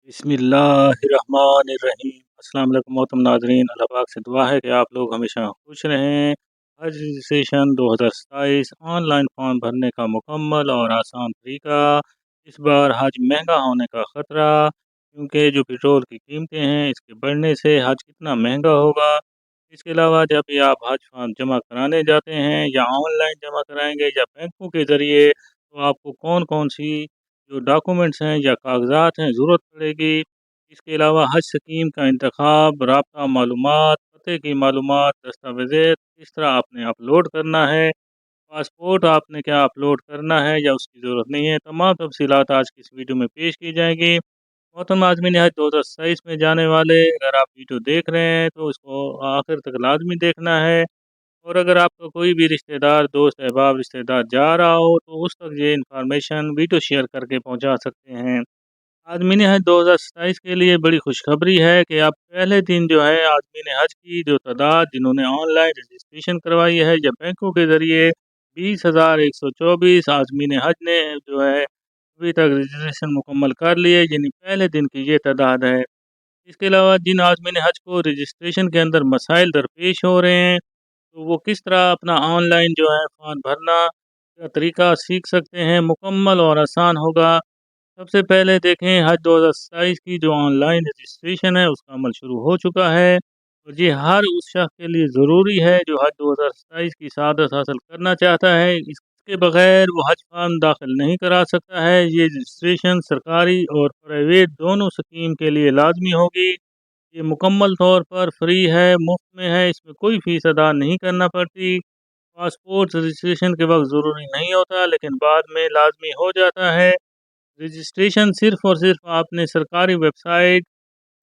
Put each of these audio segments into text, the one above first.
बिस्मिल्लाहिर्रहमानिर्रहीम। अस्सलाम वालेकुम मोहतरम नाज़रीन, अल्लाह पाक से दुआ है कि आप लोग हमेशा खुश रहें। हज रजिस्ट्रेशन 2027 ऑनलाइन फॉर्म भरने का मुकम्मल और आसान तरीका। इस बार हज महंगा होने का ख़तरा, क्योंकि जो पेट्रोल की कीमतें हैं इसके बढ़ने से हज कितना महंगा होगा। इसके अलावा जब भी आप हज फॉर्म जमा कराने जाते हैं या ऑनलाइन जमा कराएंगे या बैंकों के ज़रिए, तो आपको कौन कौन सी जो डॉक्यूमेंट्स हैं या कागज़ात हैं ज़रूरत पड़ेगी। इसके अलावा हज स्कीम का इंतखाब, राब्ता मालूमात, पते की मालूमात, दस्तावेज़ किस तरह आपने अपलोड करना है, पासपोर्ट आपने क्या अपलोड करना है या उसकी ज़रूरत नहीं है, तमाम तफ़सीलात आज की इस वीडियो में पेश की जाएंगी। मोहतरम आज़मीन हज 2027 में जाने वाले, अगर आप वीडियो देख रहे हैं तो इसको आखिर तक लाजमी देखना है। और अगर आपका कोई भी रिश्तेदार, दोस्त, अहबाब, रिश्तेदार जा रहा हो तो उस तक ये इन्फॉर्मेशन वीडियो शेयर करके पहुंचा सकते हैं। आज़मीन हज 2027 के लिए बड़ी खुशखबरी है कि अब पहले दिन जो है आज़मीन हज की जो तादाद जिन्होंने ऑनलाइन रजिस्ट्रेशन करवाई है या बैंकों के ज़रिए 20,124 आज़मीन हज ने जो है अभी तक रजिस्ट्रेशन मुकम्मल कर लिए, यानी पहले दिन की ये तादाद है। इसके अलावा जिन आज़मीन हज को रजिस्ट्रेशन के अंदर मसाइल दरपेश हो रहे हैं, तो वो किस तरह अपना ऑनलाइन जो है फॉर्म भरना का तरीका सीख सकते हैं, मुकम्मल और आसान होगा। सबसे पहले देखें, हज 2027 की जो ऑनलाइन रजिस्ट्रेशन है उसका अमल शुरू हो चुका है और ये हर उस शख्स के लिए ज़रूरी है जो हज 2027 की सआदत हासिल करना चाहता है। इसके बगैर वो हज फॉर्म दाखिल नहीं करा सकता है। ये रजिस्ट्रेशन सरकारी और प्राइवेट दोनों स्कीम के लिए लाजमी होगी। ये मुकम्मल तौर पर फ्री है, मुफ्त में है, इसमें कोई फ़ीस अदा नहीं करना पड़ती। पासपोर्ट रजिस्ट्रेशन के वक्त ज़रूरी नहीं होता, लेकिन बाद में लाजमी हो जाता है। रजिस्ट्रेशन सिर्फ़ और सिर्फ़ आपने सरकारी वेबसाइट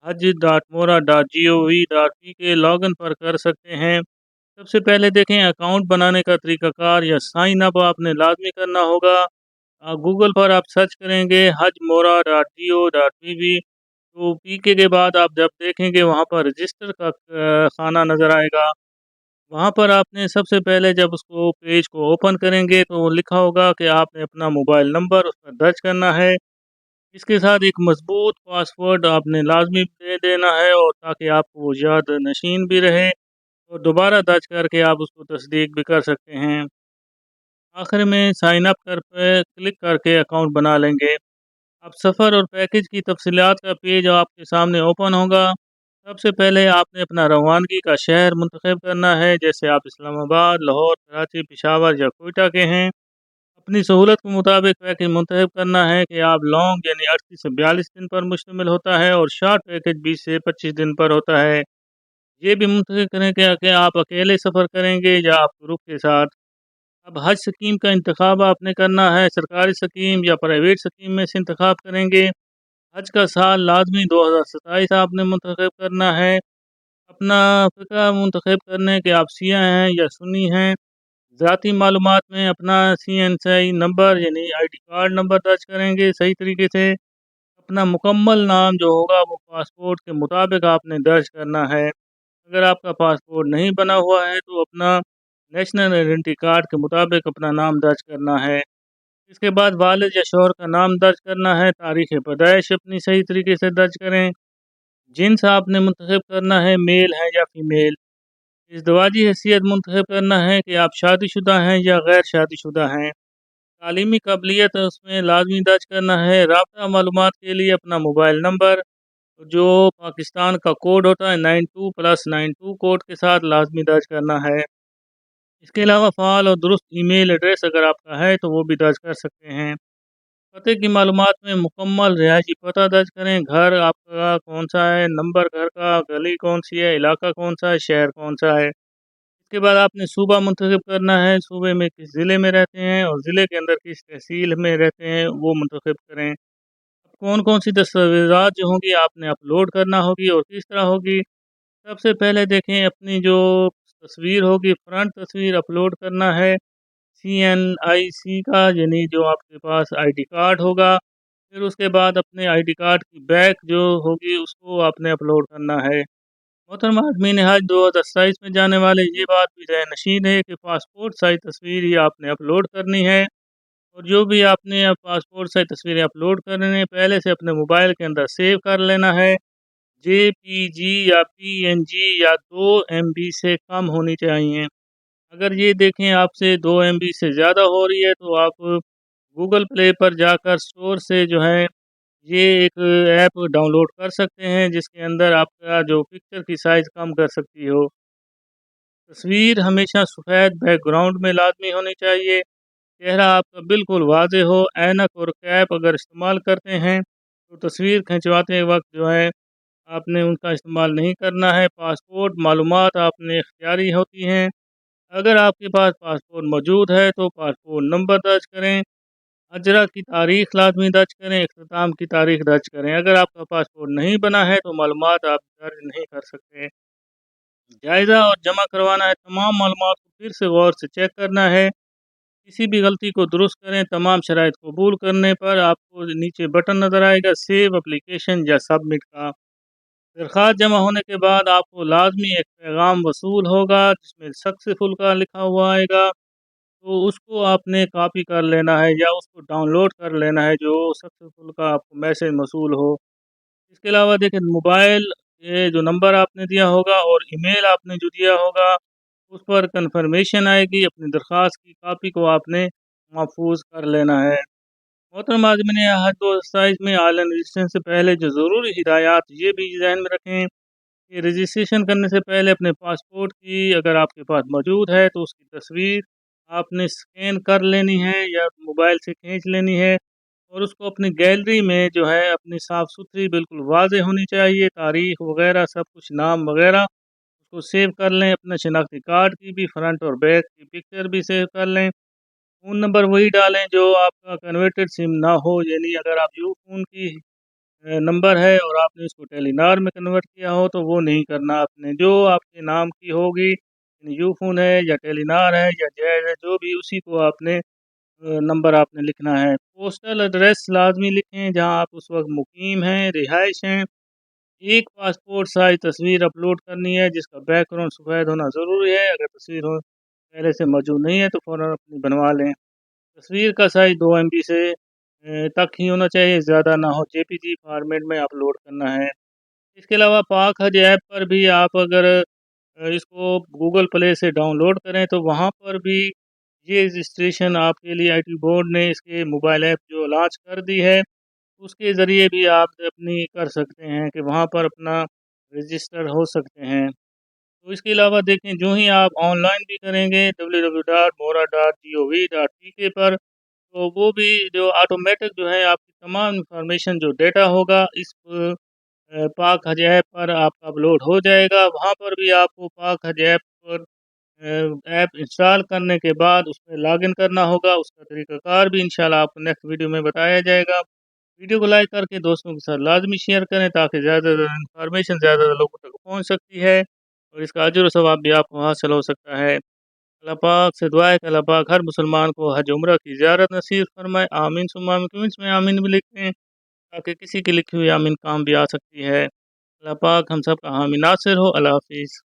haj.mora.gov.p के लॉगिन पर कर सकते हैं। सबसे पहले देखें, अकाउंट बनाने का तरीक़ाकार या साइन अप आपने लाजमी करना होगा। गूगल पर आप सर्च करेंगे hajmora.go.pb, तो पीके के बाद आप जब देखेंगे वहाँ पर रजिस्टर का खाना नज़र आएगा। वहाँ पर आपने सबसे पहले जब उसको पेज को ओपन करेंगे तो वो लिखा होगा कि आपने अपना मोबाइल नंबर उसमें दर्ज करना है। इसके साथ एक मज़बूत पासवर्ड आपने लाज़मी दे देना है, और ताकि आपको वो याद नशीन भी रहे, और दोबारा दर्ज करके आप उसको तस्दीक भी कर सकते हैं। आखिर में साइन अप कर पे क्लिक करके अकाउंट बना लेंगे। अब सफ़र और पैकेज की तफसीलात का पेज आपके सामने ओपन होगा। सबसे पहले आपने अपना रवानगी का शहर मुंतखब करना है, जैसे आप इस्लामाबाद, लाहौर, कराची, पेशावर या कोयटा के हैं। अपनी सहूलत के मुताबिक पैकेज मुंतखब करना है कि आप लॉन्ग यानी 38 से 42 दिन पर मुश्तमिल होता है, और शॉर्ट पैकेज 20 से 25 दिन पर होता है। ये भी मुंतखब करें कि आप अकेले सफ़र करेंगे या आप ग्रुप के साथ। अब हज स्कीम का इंतखाब आपने करना है, सरकारी स्कीम या प्राइवेट स्कीम में से इंतखाब करेंगे। हज का साल लाजमी 2027 आपने मुंतखब करना है। अपना फ़िक़ा मुंतखब करने के आप शिया हैं या सुन्नी हैं। ज़ाती मालूमात में अपना CNSI नंबर यानी आईडी कार्ड नंबर दर्ज करेंगे सही तरीके से। अपना मुकम्मल नाम जो होगा वो पासपोर्ट के मुताबिक आपने दर्ज करना है। अगर आपका पासपोर्ट नहीं बना हुआ है तो अपना नेशनल आइडेंटिटी कार्ड के मुताबिक अपना नाम दर्ज करना है। इसके बाद वालिद या शौहर का नाम दर्ज करना है। तारीख़ पैदाइश अपनी सही तरीके से दर्ज करें। जिन्स आपने मुंतखब करना है, मेल है या फीमेल। इज़दवाजी हैसियत मुंतखब करना है कि आप शादीशुदा हैं या गैर शादीशुदा हैं। तालीमी काबिलियत उसमें लाजमी दर्ज करना है। राब्ता मालूमात के लिए अपना मोबाइल नंबर, जो पाकिस्तान का कोड होता है 92+92 कोड के साथ लाजमी दर्ज करना है। इसके अलावा फ़ाल और दुरुस्त ईमेल एड्रेस अगर आपका है तो वो भी दर्ज कर सकते हैं। पते की मालूमात में मुकम्मल रिहायशी पता दर्ज करें। घर आपका कौन-सा है, नंबर घर का, गली कौन-सी है, इलाका कौन-सा है, शहर कौन-सा है। इसके बाद आपने सूबा मुंतखब करना है, सूबे में किस ज़िले में रहते हैं और ज़िले के अंदर किस तहसील में रहते हैं वो मुंतखब करें। अब कौन-कौन सी दस्तावेज़ात जो होंगी आपने अपलोड करना होगी और किस तरह होगी। सबसे पहले देखें, अपनी जो तस्वीर होगी, फ्रंट तस्वीर अपलोड करना है। CNIC का यानी जो आपके पास आईडी कार्ड होगा। फिर उसके बाद अपने आईडी कार्ड की बैक जो होगी उसको आपने अपलोड करना है। मोहतरम आदमीन हज 2027 में जाने वाले, ये बात भी ज़हन नशीन है कि पासपोर्ट साइज़ तस्वीर ही आपने अपलोड करनी है, اور جو بھی آپ نے پاسپورٹ سائز تصویریں اپلوڈ کرنے ہیں پہلے سے اپنے موبائل کے اندر سیو کر لینا ہے۔ JPG یا PNG یا 2 MB سے کم ہونی چاہیے۔ اگر یہ دیکھیں آپ سے 2 MB سے زیادہ ہو رہی ہے تو آپ گوگل پلے پر جا کر اسٹور سے جو ہے یہ ایک ایپ ڈاؤن لوڈ کر سکتے ہیں جس کے اندر آپ کا جو پکچر کی سائز کم کر سکتی ہو۔ تصویر ہمیشہ سفید بیک گراؤنڈ میں لازمی ہونی چاہیے۔ چہرہ آپ کا بالکل واضح ہو۔ اینک اور کیپ اگر استعمال کرتے ہیں تو تصویر کھنچواتے وقت جو ہے آپ نے ان کا استعمال نہیں کرنا ہے۔ پاسپورٹ معلومات آپ نے اختیاری ہوتی ہیں۔ اگر آپ کے پاس پاسپورٹ موجود ہے تو پاسپورٹ نمبر درج کریں۔ اجرا کی تاریخ لازمی درج کریں۔ اختتام کی تاریخ درج کریں۔ اگر آپ کا پاسپورٹ نہیں بنا ہے تو معلومات آپ درج نہیں کر سکتے۔ جائزہ اور جمع کروانا ہے۔ تمام معلومات کو پھر سے غور سے چیک کرنا ہے۔ کسی بھی غلطی کو درست کریں۔ تمام شرائط قبول کرنے پر آپ کو نیچے بٹن نظر آئے گا سیو اپلیکیشن یا سبمٹ کا۔ درخواست جمع ہونے کے بعد آپ کو لازمی ایک پیغام وصول ہوگا جس میں سکسیسفل کا لکھا ہوا آئے گا، تو اس کو آپ نے کاپی کر لینا ہے یا اس کو ڈاؤن لوڈ کر لینا ہے جو سکسیسفل کا آپ کو میسیج موصول ہو۔ اس کے علاوہ دیکھیں موبائل یہ جو نمبر آپ نے دیا ہوگا اور ای میل آپ نے جو دیا ہوگا اس پر کنفرمیشن آئے گی۔ اپنی درخواست کی کاپی کو آپ نے محفوظ کر لینا ہے۔ محترم عازمین حج و سائز میں آن لائن رجسٹریشن سے پہلے جو ضروری ہدایات یہ بھی ذہن میں رکھیں کہ رجسٹریشن کرنے سے پہلے اپنے پاسپورٹ کی اگر آپ کے پاس موجود ہے تو اس کی تصویر آپ نے اسکین کر لینی ہے یا موبائل سے کھینچ لینی ہے اور اس کو اپنی گیلری میں جو ہے اپنی صاف ستھری بالکل واضح ہونی چاہیے، تاریخ وغیرہ سب کچھ نام وغیرہ اس کو سیو کر لیں۔ اپنے شناختی کارڈ کی بھی فرنٹ اور بیک کی پکچر بھی سیو کر لیں۔ فون نمبر وہی ڈالیں جو آپ کا کنورٹڈ سم نہ ہو، یعنی اگر آپ یو فون کی نمبر ہے اور آپ نے اس کو ٹیلی نار میں کنورٹ کیا ہو تو وہ نہیں کرنا آپ نے، جو آپ کے نام کی ہوگی یعنی یو فون ہے یا ٹیلی نار ہے یا جیز ہے جو بھی اسی کو آپ نے نمبر آپ نے لکھنا ہے۔ پوسٹل ایڈریس لازمی لکھیں جہاں آپ اس وقت مقیم ہیں، رہائش ہیں۔ ایک پاسپورٹ سائز تصویر اپلوڈ کرنی ہے جس کا بیک گراؤنڈ سفید ہونا ضروری ہے۔ اگر تصویر پہلے سے موجود نہیں ہے تو فوراً اپنی بنوا لیں۔ تصویر کا سائز 2 MB سے تک ہی ہونا چاہیے، زیادہ نہ ہو۔ JPG فارمیٹ میں اپلوڈ کرنا ہے۔ اس کے علاوہ پاک حج ایپ پر بھی آپ اگر اس کو گوگل پلے سے ڈاؤن لوڈ کریں تو وہاں پر بھی یہ رجسٹریشن آپ کے لیے IT بورڈ نے اس کے موبائل ایپ جو لانچ کر دی ہے اس کے ذریعے بھی آپ اپنی کر سکتے ہیں کہ وہاں پر اپنا رجسٹر ہو سکتے ہیں۔ تو اس کے علاوہ دیکھیں جو ہی آپ آن لائن بھی کریں گے www.mora.gov.tk پر تو وہ بھی جو آٹومیٹک جو ہے آپ کی تمام انفارمیشن جو ڈیٹا ہوگا اس پاک حج ایپ پر آپ کا اپلوڈ ہو جائے گا۔ وہاں پر بھی آپ کو پاک حج ایپ پر ایپ انسٹال کرنے کے بعد اس میں لاگ ان کرنا ہوگا۔ اس کا طریقہ کار بھی انشاءاللہ آپ کو نیکسٹ ویڈیو میں بتایا جائے گا۔ ویڈیو کو لائک کر کے دوستوں کے ساتھ لازمی شیئر کریں تاکہ زیادہ سے زیادہ انفارمیشن زیادہ لوگوں تک پہنچ سکتی ہے اور اس کا اجر و ثواب بھی آپ کو حاصل ہو سکتا ہے۔ اللہ پاک سے دعا ہے کہ اللہ پاک ہر مسلمان کو حج عمرہ کی زیارت نصیب فرمائے۔ آمین ثم آمین۔ کمنٹس میں آمین بھی لکھیں تاکہ کسی کی لکھی ہوئی آمین کام بھی آ سکتی ہے۔ اللہ پاک ہم سب کا حامی ناصر ہو۔ اللہ حافظ۔